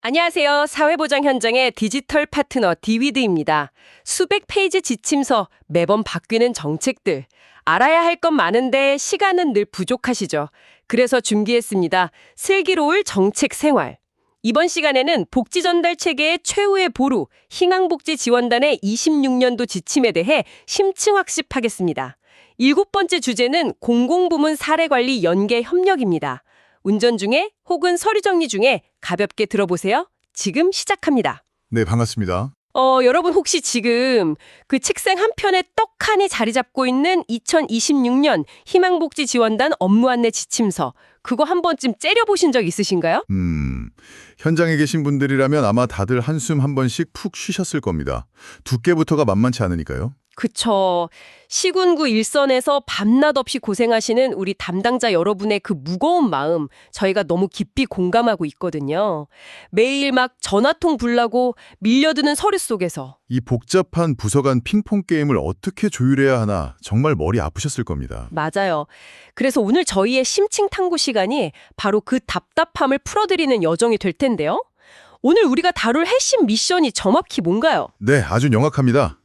안녕하세요. 사회보장 현장의 디지털 파트너 디위드입니다. 수백 페이지 지침서, 매번 바뀌는 정책들. 알아야 할 건 많은데 시간은 늘 부족하시죠. 그래서 준비했습니다. 슬기로울 정책 생활. 이번 시간에는 복지 전달 체계의 최후의 보루, 희망복지지원단의 26년도 지침에 대해 심층 학습하겠습니다. 7번째 주제는 공공부문 사례관리 연계 협력입니다. 운전 중에 혹은 서류 정리 중에 가볍게 들어보세요. 지금 시작합니다. 네, 반갑습니다. 여러분 혹시 지금 그 책상 한편에 떡하니 자리 잡고 있는 2026년 희망복지지원단 업무 안내 지침서 그거 한 번쯤 째려보신 적 있으신가요? 현장에 계신 분들이라면 아마 다들 한숨 한 번씩 푹 쉬셨을 겁니다. 두께부터가 만만치 않으니까요. 그쵸. 시군구 일선에서 밤낮 없이 고생하시는 우리 담당자 여러분의 그 무거운 마음 저희가 너무 깊이 공감하고 있거든요. 매일 막 전화통 불나고 밀려드는 서류 속에서 이 복잡한 부서 간 핑퐁 게임을 어떻게 조율해야 하나 정말 머리 아프셨을 겁니다. 맞아요. 그래서 오늘 저희의 심층 탐구 시간이 바로 그 답답함을 풀어드리는 여정이 될 텐데요. 오늘 우리가 다룰 핵심 미션이 정확히 뭔가요? 네, 아주 명확합니다.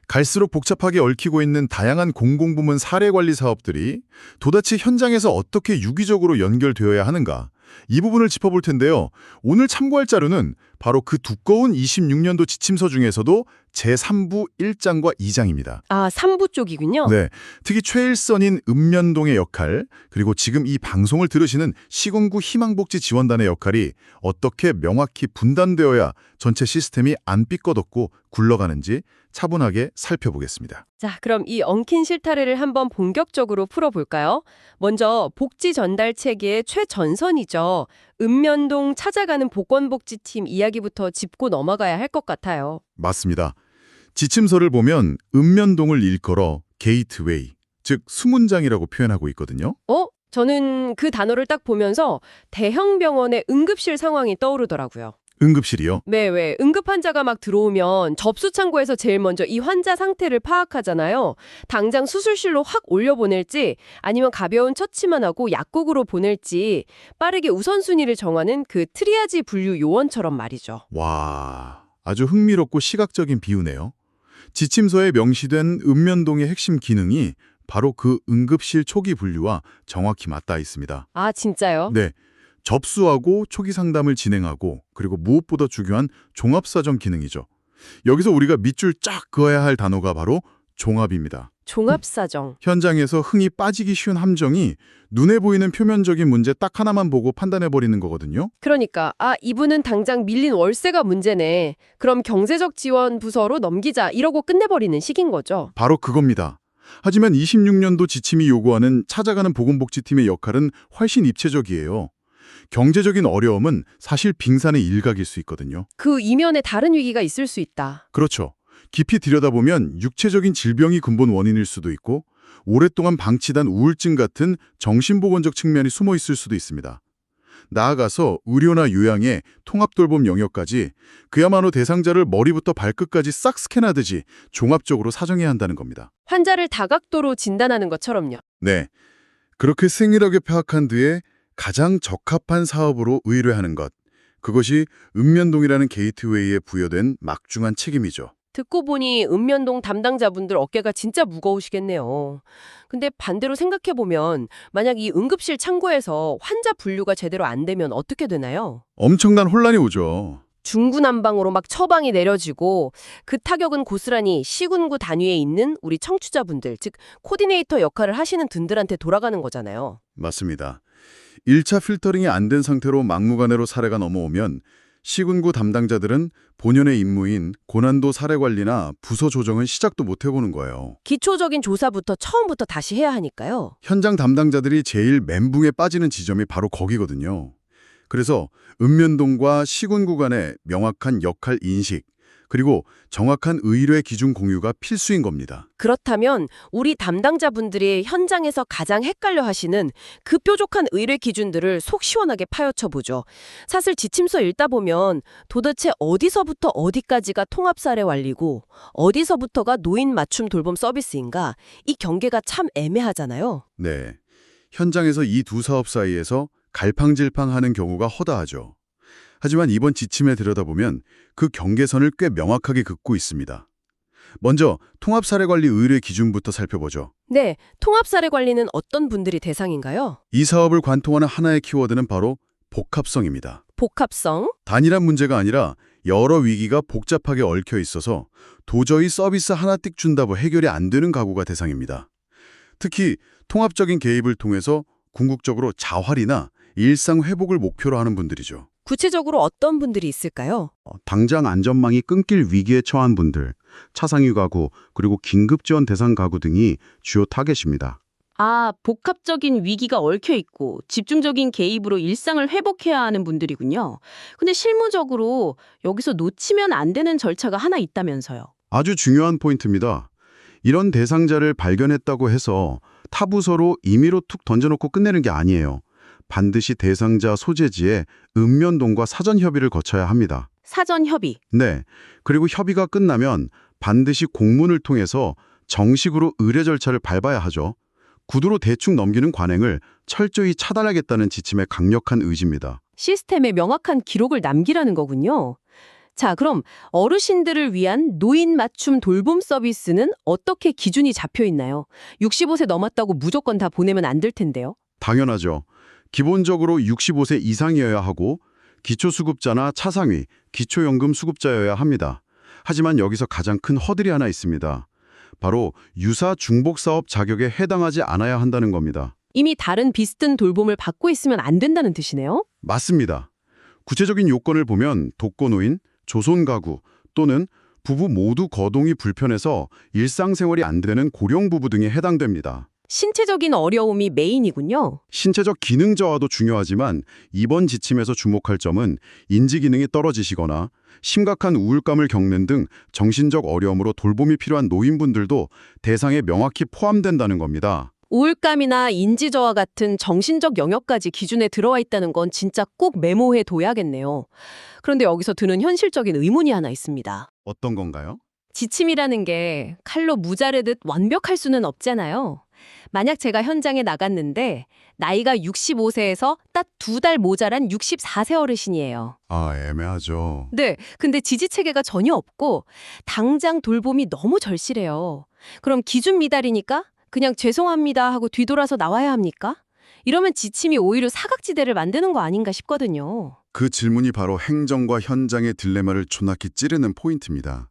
갈수록 복잡하게 얽히고 있는 다양한 공공부문 사례관리 사업들이 도대체 현장에서 어떻게 유기적으로 연결되어야 하는가, 이 부분을 짚어볼 텐데요. 오늘 참고할 자료는 바로 그 두꺼운 26년도 지침서 중에서도 제3부 1장과 2장입니다. 아, 3부 쪽이군요. 네, 특히 최일선인 읍면동의 역할, 그리고 지금 이 방송을 들으시는 시군구 희망복지지원단의 역할이 어떻게 명확히 분단되어야 전체 시스템이 안 삐꺼덕고 굴러가는지 차분하게 살펴보겠습니다. 자, 그럼 이 엉킨 실타래를 한번 본격적으로 풀어볼까요? 먼저 복지 전달 체계의 최전선이죠. 읍면동 찾아가는 보건복지팀 이야기부터 짚고 넘어가야 할 것 같아요. 맞습니다. 지침서를 보면 읍면동을 일컬어 게이트웨이, 즉 수문장이라고 표현하고 있거든요. 저는 그 단어를 딱 보면서 대형 병원의 응급실 상황이 떠오르더라고요. 응급실이요? 네, 왜 응급 환자가 막 들어오면 접수 창구에서 제일 먼저 이 환자 상태를 파악하잖아요. 당장 수술실로 확 올려보낼지 아니면 가벼운 처치만 하고 약국으로 보낼지 빠르게 우선순위를 정하는 그 트리아지 분류 요원처럼 말이죠. 와, 아주 흥미롭고 시각적인 비유네요. 지침서에 명시된 읍면동의 핵심 기능이 바로 그 응급실 초기 분류와 정확히 맞닿아 있습니다. 아, 진짜요? 네, 접수하고 초기 상담을 진행하고 그리고 무엇보다 중요한 종합사정 기능이죠. 여기서 우리가 밑줄 쫙 그어야 할 단어가 바로 종합입니다. 종합사정. 현장에서 흥이 빠지기 쉬운 함정이 눈에 보이는 표면적인 문제 딱 하나만 보고 판단해버리는 거거든요. 그러니까 이분은 당장 밀린 월세가 문제네. 그럼 경제적 지원 부서로 넘기자 이러고 끝내버리는 식인 거죠. 바로 그겁니다. 하지만 26년도 지침이 요구하는 찾아가는 보건복지팀의 역할은 훨씬 입체적이에요. 경제적인 어려움은 사실 빙산의 일각일 수 있거든요. 그 이면에 다른 위기가 있을 수 있다. 그렇죠. 깊이 들여다보면 육체적인 질병이 근본 원인일 수도 있고 오랫동안 방치된 우울증 같은 정신보건적 측면이 숨어 있을 수도 있습니다. 나아가서 의료나 요양의 통합돌봄 영역까지 그야말로 대상자를 머리부터 발끝까지 싹 스캔하듯이 종합적으로 사정해야 한다는 겁니다. 환자를 다각도로 진단하는 것처럼요. 네, 그렇게 세밀하게 파악한 뒤에 가장 적합한 사업으로 의뢰하는 것, 그것이 읍면동이라는 게이트웨이에 부여된 막중한 책임이죠. 듣고 보니 읍면동 담당자분들 어깨가 진짜 무거우시겠네요. 근데 반대로 생각해보면 만약 이 응급실 창구에서 환자 분류가 제대로 안 되면 어떻게 되나요? 엄청난 혼란이 오죠. 중구난방으로 막 처방이 내려지고 그 타격은 고스란히 시군구 단위에 있는 우리 청취자분들, 즉 코디네이터 역할을 하시는 분들한테 돌아가는 거잖아요. 맞습니다. 1차 필터링이 안 된 상태로 막무가내로 사례가 넘어오면 시군구 담당자들은 본연의 임무인 고난도 사례 관리나 부서 조정은 시작도 못 해보는 거예요. 기초적인 조사부터 처음부터 다시 해야 하니까요. 현장 담당자들이 제일 멘붕에 빠지는 지점이 바로 거기거든요. 그래서 읍면동과 시군구 간의 명확한 역할 인식, 그리고 정확한 의뢰 기준 공유가 필수인 겁니다. 그렇다면 우리 담당자분들이 현장에서 가장 헷갈려 하시는 그 뾰족한 의뢰 기준들을 속 시원하게 파헤쳐 보죠. 사실 지침서 읽다 보면 도대체 어디서부터 어디까지가 통합사례 관리고 어디서부터가 노인 맞춤 돌봄 서비스인가 이 경계가 참 애매하잖아요. 네, 현장에서 이 두 사업 사이에서 갈팡질팡하는 경우가 허다하죠. 하지만 이번 지침에 들여다보면 그 경계선을 꽤 명확하게 긋고 있습니다. 먼저 통합사례관리 의뢰 기준부터 살펴보죠. 네, 통합사례관리는 어떤 분들이 대상인가요? 이 사업을 관통하는 하나의 키워드는 바로 복합성입니다. 복합성? 단일한 문제가 아니라 여러 위기가 복잡하게 얽혀 있어서 도저히 서비스 하나 띡 준다고 해결이 안 되는 가구가 대상입니다. 특히 통합적인 개입을 통해서 궁극적으로 자활이나 일상 회복을 목표로 하는 분들이죠. 구체적으로 어떤 분들이 있을까요? 당장 안전망이 끊길 위기에 처한 분들, 차상위 가구, 그리고 긴급 지원 대상 가구 등이 주요 타겟입니다. 아, 복합적인 위기가 얽혀 있고 집중적인 개입으로 일상을 회복해야 하는 분들이군요. 근데 실무적으로 여기서 놓치면 안 되는 절차가 하나 있다면서요. 아주 중요한 포인트입니다. 이런 대상자를 발견했다고 해서 타 부서로 임의로 툭 던져놓고 끝내는 게 아니에요. 반드시 대상자 소재지에 읍면동과 사전 협의를 거쳐야 합니다. 사전 협의. 네. 그리고 협의가 끝나면 반드시 공문을 통해서 정식으로 의뢰 절차를 밟아야 하죠. 구두로 대충 넘기는 관행을 철저히 차단하겠다는 지침의 강력한 의지입니다. 시스템에 명확한 기록을 남기라는 거군요. 자, 그럼 어르신들을 위한 노인 맞춤 돌봄 서비스는 어떻게 기준이 잡혀 있나요? 65세 넘었다고 무조건 다 보내면 안 될 텐데요. 당연하죠. 기본적으로 65세 이상이어야 하고 기초수급자나 차상위, 기초연금 수급자여야 합니다. 하지만 여기서 가장 큰 허들이 하나 있습니다. 바로 유사 중복사업 자격에 해당하지 않아야 한다는 겁니다. 이미 다른 비슷한 돌봄을 받고 있으면 안 된다는 뜻이네요. 맞습니다. 구체적인 요건을 보면 독거노인, 조손가구 또는 부부 모두 거동이 불편해서 일상생활이 안 되는 고령부부 등에 해당됩니다. 신체적인 어려움이 메인이군요. 신체적 기능 저하도 중요하지만 이번 지침에서 주목할 점은 인지 기능이 떨어지시거나 심각한 우울감을 겪는 등 정신적 어려움으로 돌봄이 필요한 노인분들도 대상에 명확히 포함된다는 겁니다. 우울감이나 인지저하 같은 정신적 영역까지 기준에 들어와 있다는 건 진짜 꼭 메모해 둬야겠네요. 그런데 여기서 드는 현실적인 의문이 하나 있습니다. 어떤 건가요? 지침이라는 게 칼로 무자르듯 완벽할 수는 없잖아요. 만약 제가 현장에 나갔는데 나이가 65세에서 딱 2달 모자란 64세 어르신이에요. 아, 애매하죠. 네, 근데 지지체계가 전혀 없고 당장 돌봄이 너무 절실해요. 그럼 기준 미달이니까 그냥 죄송합니다 하고 뒤돌아서 나와야 합니까? 이러면 지침이 오히려 사각지대를 만드는 거 아닌가 싶거든요. 그 질문이 바로 행정과 현장의 딜레마를 조나키 찌르는 포인트입니다.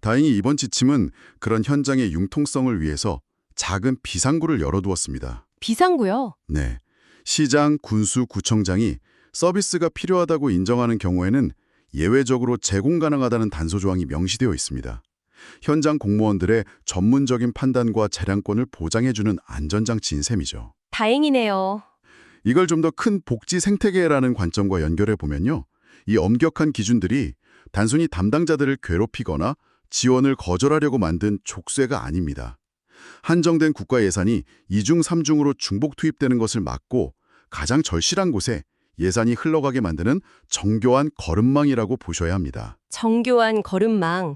다행히 이번 지침은 그런 현장의 융통성을 위해서 작은 비상구를 열어두었습니다. 비상구요? 네. 시장, 군수, 구청장이 서비스가 필요하다고 인정하는 경우에는 예외적으로 제공 가능하다는 단서 조항이 명시되어 있습니다. 현장 공무원들의 전문적인 판단과 재량권을 보장해주는 안전장치인 셈이죠. 다행이네요. 이걸 좀 더 큰 복지 생태계라는 관점과 연결해 보면요. 이 엄격한 기준들이 단순히 담당자들을 괴롭히거나 지원을 거절하려고 만든 족쇄가 아닙니다. 한정된 국가 예산이 2중, 3중으로 중복 투입되는 것을 막고 가장 절실한 곳에 예산이 흘러가게 만드는 정교한 거름망이라고 보셔야 합니다. 정교한 거름망.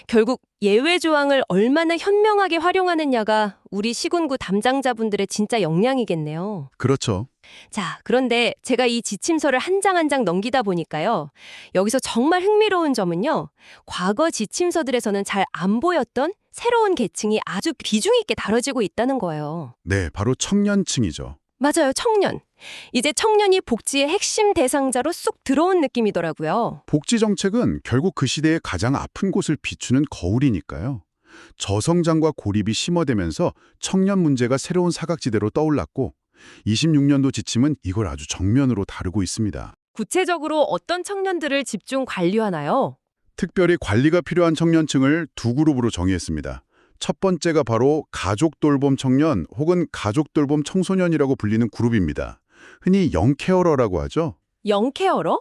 결국 예외 조항을 얼마나 현명하게 활용하느냐가 우리 시군구 담당자분들의 진짜 역량이겠네요. 그렇죠. 자, 그런데 제가 이 지침서를 한 장 한 장 넘기다 보니까요. 여기서 정말 흥미로운 점은요. 과거 지침서들에서는 잘 안 보였던 새로운 계층이 아주 비중 있게 다뤄지고 있다는 거예요. 네, 바로 청년층이죠. 맞아요, 청년. 이제 청년이 복지의 핵심 대상자로 쑥 들어온 느낌이더라고요. 복지 정책은 결국 그 시대의 가장 아픈 곳을 비추는 거울이니까요. 저성장과 고립이 심화되면서 청년 문제가 새로운 사각지대로 떠올랐고 26년도 지침은 이걸 아주 정면으로 다루고 있습니다. 구체적으로 어떤 청년들을 집중 관리하나요? 특별히 관리가 필요한 청년층을 두 그룹으로 정의했습니다. 첫 번째가 바로 가족 돌봄 청년 혹은 가족 돌봄 청소년이라고 불리는 그룹입니다. 흔히 영케어러라고 하죠. 영케어러?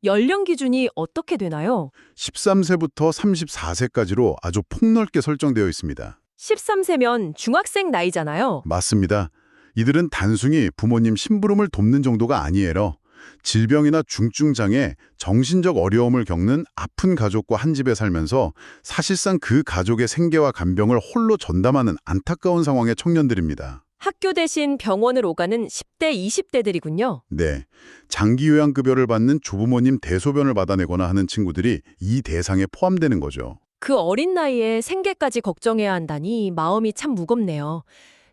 연령 기준이 어떻게 되나요? 13세부터 34세까지로 아주 폭넓게 설정되어 있습니다. 13세면 중학생 나이잖아요. 맞습니다. 이들은 단순히 부모님 심부름을 돕는 정도가 아니에요. 질병이나 중증장애, 정신적 어려움을 겪는 아픈 가족과 한 집에 살면서 사실상 그 가족의 생계와 간병을 홀로 전담하는 안타까운 상황의 청년들입니다. 학교 대신 병원을 오가는 10대, 20대들이군요. 네, 장기 요양급여를 받는 조부모님 대소변을 받아내거나 하는 친구들이 이 대상에 포함되는 거죠. 그 어린 나이에 생계까지 걱정해야 한다니 마음이 참 무겁네요.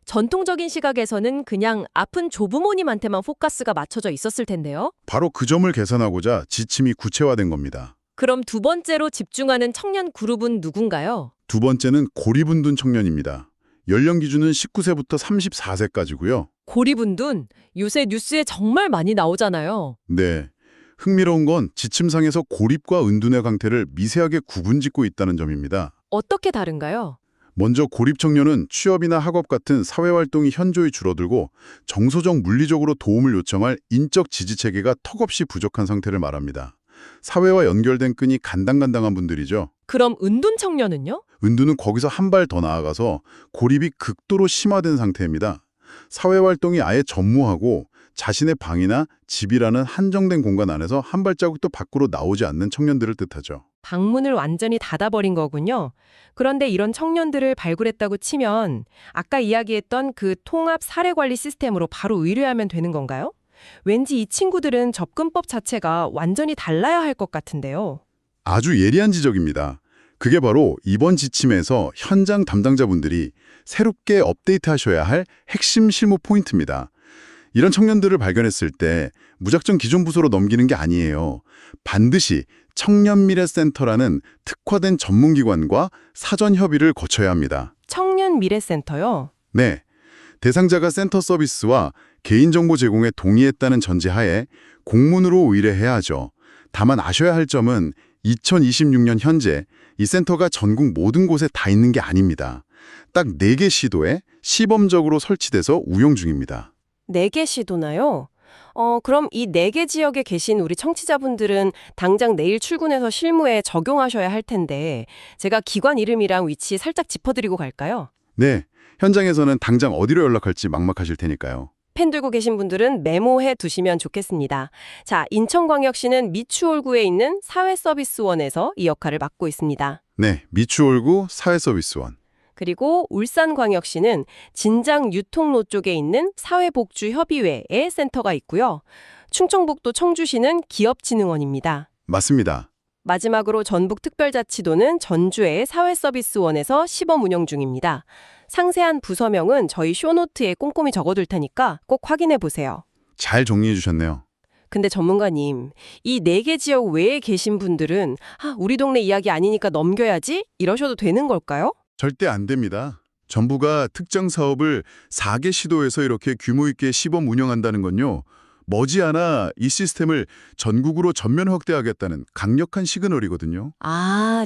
전통적인 시각에서는 그냥 아픈 조부모님한테만 포커스가 맞춰져 있었을 텐데요. 바로 그 점을 개선하고자 지침이 구체화된 겁니다. 그럼 두 번째로 집중하는 청년 그룹은 누군가요? 두 번째는 고리분둔 청년입니다. 연령 기준은 19세부터 34세까지고요. 고리분둔, 요새 뉴스에 정말 많이 나오잖아요. 네. 흥미로운 건 지침상에서 고립과 은둔의 강태를 미세하게 구분짓고 있다는 점입니다. 어떻게 다른가요? 먼저 고립 청년은 취업이나 학업 같은 사회활동이 현저히 줄어들고 정서적 물리적으로 도움을 요청할 인적 지지 체계가 턱없이 부족한 상태를 말합니다. 사회와 연결된 끈이 간당간당한 분들이죠. 그럼 은둔 청년은요? 은둔은 거기서 한 발 더 나아가서 고립이 극도로 심화된 상태입니다. 사회활동이 아예 전무하고 자신의 방이나 집이라는 한정된 공간 안에서 한 발자국도 밖으로 나오지 않는 청년들을 뜻하죠. 방문을 완전히 닫아버린 거군요. 그런데 이런 청년들을 발굴했다고 치면 아까 이야기했던 그 통합 사례관리 시스템으로 바로 의뢰하면 되는 건가요? 왠지 이 친구들은 접근법 자체가 완전히 달라야 할 것 같은데요. 아주 예리한 지적입니다. 그게 바로 이번 지침에서 현장 담당자분들이 새롭게 업데이트하셔야 할 핵심 실무 포인트입니다. 이런 청년들을 발견했을 때 무작정 기존 부서로 넘기는 게 아니에요. 반드시 청년미래센터라는 특화된 전문기관과 사전 협의를 거쳐야 합니다. 청년미래센터요? 네, 대상자가 센터 서비스와 개인정보 제공에 동의했다는 전제하에 공문으로 의뢰해야 하죠. 다만 아셔야 할 점은 2026년 현재 이 센터가 전국 모든 곳에 다 있는 게 아닙니다. 딱 4개 시도에 시범적으로 설치돼서 운영 중입니다. 4개 시도나요? 그럼 이 4개 지역에 계신 우리 청취자분들은 당장 내일 출근해서 실무에 적용하셔야 할 텐데 제가 기관 이름이랑 위치 살짝 짚어드리고 갈까요? 네, 현장에서는 당장 어디로 연락할지 막막하실 테니까요. 펜 들고 계신 분들은 메모해 두시면 좋겠습니다. 자, 인천광역시는 미추홀구에 있는 사회서비스원에서 이 역할을 맡고 있습니다. 네, 미추홀구 사회서비스원. 그리고 울산광역시는 진장 유통로 쪽에 있는 사회복지협의회에 센터가 있고요. 충청북도 청주시는 기업진흥원입니다. 맞습니다. 마지막으로 전북특별자치도는 전주의 사회서비스원에서 시범 운영 중입니다. 상세한 부서명은 저희 쇼노트에 꼼꼼히 적어둘 테니까 꼭 확인해 보세요. 잘 정리해 주셨네요. 근데 전문가님, 이 4개 지역 외에 계신 분들은 우리 동네 이야기 아니니까 넘겨야지? 이러셔도 되는 걸까요? 절대 안 됩니다. 정부가 특정 사업을 4개 시도에서 이렇게 규모 있게 시범 운영한다는 건요. 머지않아 이 시스템을 전국으로 전면 확대하겠다는 강력한 시그널이거든요.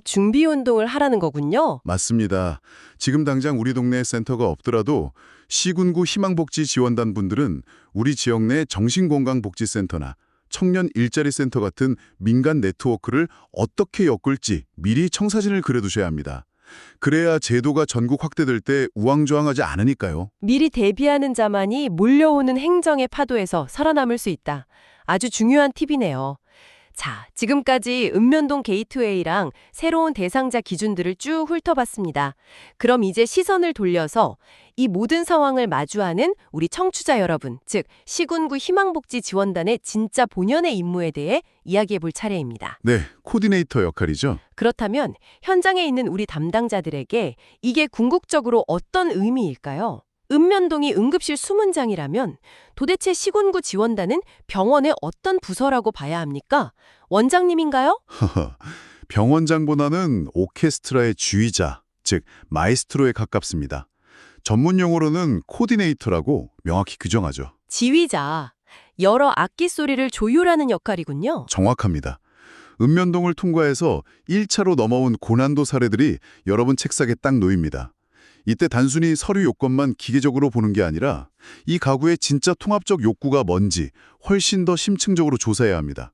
준비운동을 하라는 거군요. 맞습니다. 지금 당장 우리 동네에 센터가 없더라도 시군구 희망복지 지원단 분들은 우리 지역 내 정신건강복지센터나 청년 일자리 센터 같은 민간 네트워크를 어떻게 엮을지 미리 청사진을 그려두셔야 합니다. 그래야 제도가 전국 확대될 때 우왕좌왕하지 않으니까요. 미리 대비하는 자만이 몰려오는 행정의 파도에서 살아남을 수 있다. 아주 중요한 팁이네요. 자, 지금까지 읍면동 게이트웨이랑 새로운 대상자 기준들을 쭉 훑어봤습니다. 그럼 이제 시선을 돌려서 이 모든 상황을 마주하는 우리 청취자 여러분, 즉 시군구 희망복지 지원단의 진짜 본연의 임무에 대해 이야기해 볼 차례입니다. 네, 코디네이터 역할이죠. 그렇다면 현장에 있는 우리 담당자들에게 이게 궁극적으로 어떤 의미일까요? 읍면동이 응급실 수문장이라면 도대체 시군구 지원단은 병원의 어떤 부서라고 봐야 합니까? 원장님인가요? 병원장보다는 오케스트라의 주의자, 즉 마이스트로에 가깝습니다. 전문 용어로는 코디네이터라고 명확히 규정하죠. 지휘자, 여러 악기 소리를 조율하는 역할이군요. 정확합니다. 읍면동을 통과해서 1차로 넘어온 고난도 사례들이 여러분 책상에 딱 놓입니다. 이때 단순히 서류 요건만 기계적으로 보는 게 아니라 이 가구의 진짜 통합적 욕구가 뭔지 훨씬 더 심층적으로 조사해야 합니다.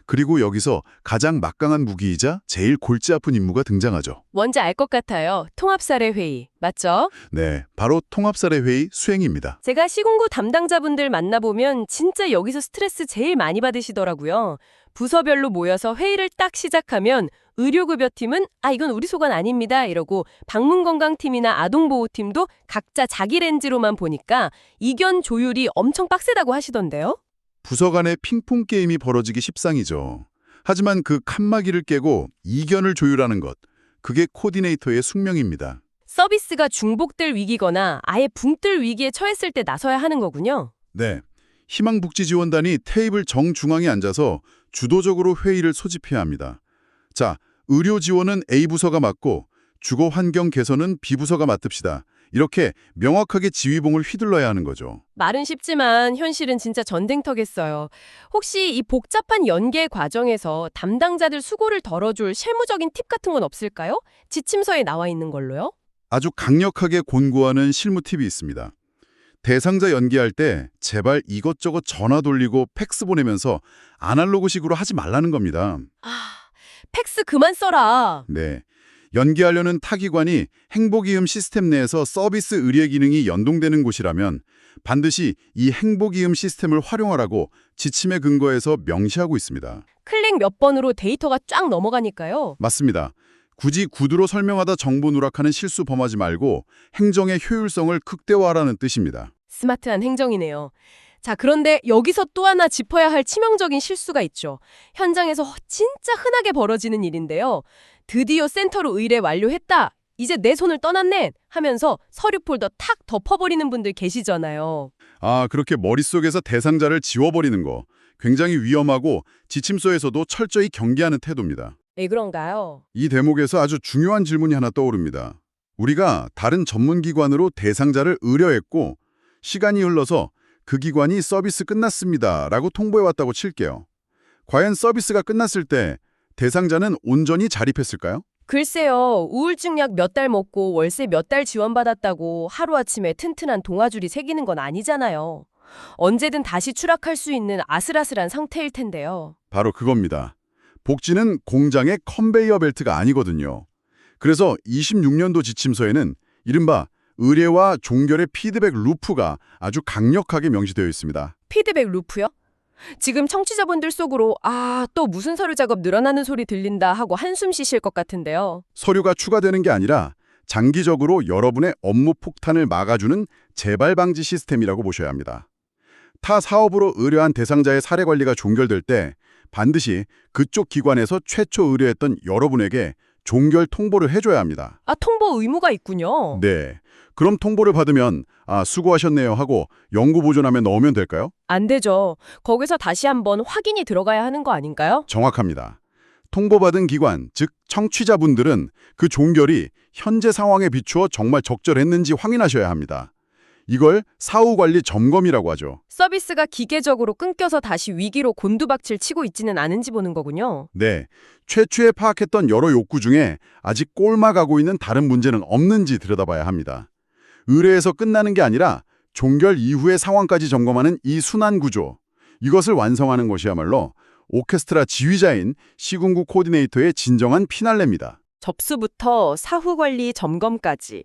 그리고 여기서 가장 막강한 무기이자 제일 골치 아픈 임무가 등장하죠. 뭔지 알 것 같아요. 통합사례 회의, 맞죠? 네, 바로 통합사례 회의 수행입니다. 제가 시군구 담당자분들 만나보면 진짜 여기서 스트레스 제일 많이 받으시더라고요. 부서별로 모여서 회의를 딱 시작하면 의료급여팀은 이건 우리 소관 아닙니다 이러고 방문건강팀이나 아동보호팀도 각자 자기 렌즈로만 보니까 이견 조율이 엄청 빡세다고 하시던데요. 부서 간의 핑퐁 게임이 벌어지기 십상이죠. 하지만 그 칸막이를 깨고 이견을 조율하는 것, 그게 코디네이터의 숙명입니다. 서비스가 중복될 위기거나 아예 붕뜰 위기에 처했을 때 나서야 하는 거군요. 네, 희망복지지원단이 테이블 정중앙에 앉아서 주도적으로 회의를 소집해야 합니다. 자, 의료 지원은 A부서가 맡고 주거 환경 개선은 B부서가 맡읍시다. 이렇게 명확하게 지휘봉을 휘둘러야 하는 거죠. 말은 쉽지만 현실은 진짜 전쟁터겠어요. 혹시 이 복잡한 연계 과정에서 담당자들 수고를 덜어줄 실무적인 팁 같은 건 없을까요? 지침서에 나와 있는 걸로요? 아주 강력하게 권고하는 실무 팁이 있습니다. 대상자 연계할 때 제발 이것저것 전화 돌리고 팩스 보내면서 아날로그식으로 하지 말라는 겁니다. 팩스 그만 써라. 네. 연계하려는 타기관이 행복이음 시스템 내에서 서비스 의뢰 기능이 연동되는 곳이라면 반드시 이 행복이음 시스템을 활용하라고 지침에 근거해서 명시하고 있습니다. 클릭 몇 번으로 데이터가 쫙 넘어가니까요. 맞습니다. 굳이 구두로 설명하다 정보 누락하는 실수 범하지 말고 행정의 효율성을 극대화하라는 뜻입니다. 스마트한 행정이네요. 자, 그런데 여기서 또 하나 짚어야 할 치명적인 실수가 있죠. 현장에서 진짜 흔하게 벌어지는 일인데요. 드디어 센터로 의뢰 완료했다. 이제 내 손을 떠났네 하면서 서류 폴더 탁 덮어버리는 분들 계시잖아요. 그렇게 머릿속에서 대상자를 지워버리는 거 굉장히 위험하고 지침서에서도 철저히 경계하는 태도입니다. 왜 그런가요? 이 대목에서 아주 중요한 질문이 하나 떠오릅니다. 우리가 다른 전문기관으로 대상자를 의뢰했고 시간이 흘러서 그 기관이 서비스 끝났습니다 라고 통보해왔다고 칠게요. 과연 서비스가 끝났을 때 대상자는 온전히 자립했을까요? 글쎄요. 우울증 약 몇 달 먹고 월세 몇 달 지원받았다고 하루아침에 튼튼한 동아줄이 생기는 건 아니잖아요. 언제든 다시 추락할 수 있는 아슬아슬한 상태일 텐데요. 바로 그겁니다. 복지는 공장의 컨베이어 벨트가 아니거든요. 그래서 26년도 지침서에는 이른바 의뢰와 종결의 피드백 루프가 아주 강력하게 명시되어 있습니다. 피드백 루프요? 지금 청취자분들 속으로 또 무슨 서류 작업 늘어나는 소리 들린다 하고 한숨 쉬실 것 같은데요. 서류가 추가되는 게 아니라 장기적으로 여러분의 업무 폭탄을 막아주는 재발 방지 시스템이라고 보셔야 합니다. 타 사업으로 의뢰한 대상자의 사례 관리가 종결될 때 반드시 그쪽 기관에서 최초 의뢰했던 여러분에게 종결 통보를 해줘야 합니다. 통보 의무가 있군요. 네. 그럼 통보를 받으면 수고하셨네요 하고 연구 보존함에 넣으면 될까요? 안 되죠. 거기서 다시 한번 확인이 들어가야 하는 거 아닌가요? 정확합니다. 통보받은 기관, 즉 청취자분들은 그 종결이 현재 상황에 비추어 정말 적절했는지 확인하셔야 합니다. 이걸 사후관리 점검이라고 하죠. 서비스가 기계적으로 끊겨서 다시 위기로 곤두박질 치고 있지는 않은지 보는 거군요. 네, 최초에 파악했던 여러 욕구 중에 아직 꼴마가고 있는 다른 문제는 없는지 들여다봐야 합니다. 의뢰에서 끝나는 게 아니라 종결 이후의 상황까지 점검하는 이 순환 구조, 이것을 완성하는 것이야말로 오케스트라 지휘자인 시군구 코디네이터의 진정한 피날레입니다. 접수부터 사후관리 점검까지.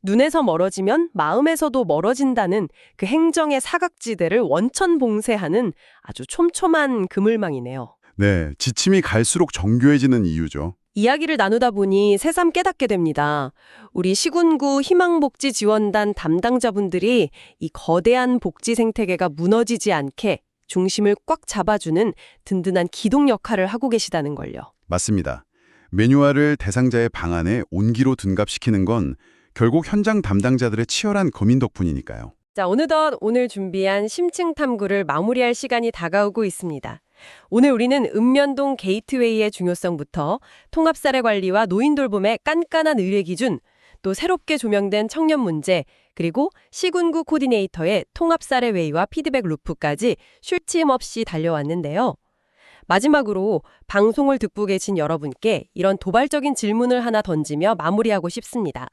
눈에서 멀어지면 마음에서도 멀어진다는 그 행정의 사각지대를 원천봉쇄하는 아주 촘촘한 그물망이네요. 네, 지침이 갈수록 정교해지는 이유죠. 이야기를 나누다 보니 새삼 깨닫게 됩니다. 우리 시군구 희망복지지원단 담당자분들이 이 거대한 복지 생태계가 무너지지 않게 중심을 꽉 잡아주는 든든한 기동 역할을 하고 계시다는 걸요. 맞습니다. 매뉴얼을 대상자의 방안에 온기로 둔갑시키는 건 결국 현장 담당자들의 치열한 고민 덕분이니까요. 자, 어느덧 오늘 준비한 심층 탐구를 마무리할 시간이 다가오고 있습니다. 오늘 우리는 읍면동 게이트웨이의 중요성부터 통합사례 관리와 노인 돌봄의 깐깐한 의뢰 기준, 또 새롭게 조명된 청년 문제, 그리고 시군구 코디네이터의 통합사례 회의와 피드백 루프까지 쉴 틈 없이 달려왔는데요. 마지막으로 방송을 듣고 계신 여러분께 이런 도발적인 질문을 하나 던지며 마무리하고 싶습니다.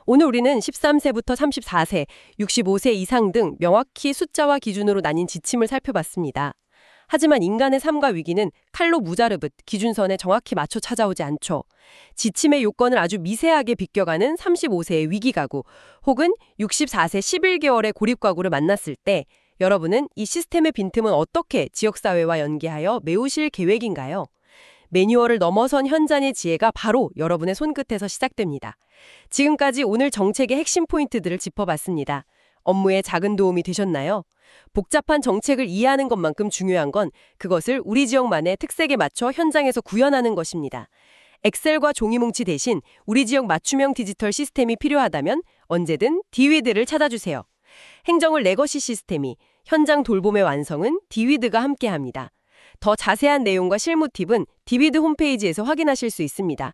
오늘 우리는 13세부터 34세, 65세 이상 등 명확히 숫자와 기준으로 나뉜 지침을 살펴봤습니다. 하지만 인간의 삶과 위기는 칼로 무자르듯 기준선에 정확히 맞춰 찾아오지 않죠. 지침의 요건을 아주 미세하게 비껴가는 35세의 위기가구 혹은 64세 11개월의 고립가구를 만났을 때 여러분은 이 시스템의 빈틈은 어떻게 지역사회와 연계하여 메우실 계획인가요? 매뉴얼을 넘어선 현장의 지혜가 바로 여러분의 손끝에서 시작됩니다. 지금까지 오늘 정책의 핵심 포인트들을 짚어봤습니다. 업무에 작은 도움이 되셨나요? 복잡한 정책을 이해하는 것만큼 중요한 건 그것을 우리 지역만의 특색에 맞춰 현장에서 구현하는 것입니다. 엑셀과 종이뭉치 대신 우리 지역 맞춤형 디지털 시스템이 필요하다면 언제든 디위드를 찾아주세요. 행정을 레거시 시스템이, 현장 돌봄의 완성은 디위드가 함께합니다. 더 자세한 내용과 실무 팁은 디위드 홈페이지에서 확인하실 수 있습니다.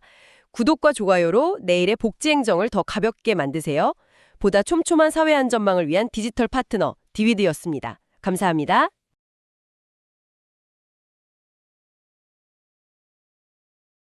구독과 좋아요로 내일의 복지 행정을 더 가볍게 만드세요. 보다 촘촘한 사회 안전망을 위한 디지털 파트너 디위드였습니다. 감사합니다.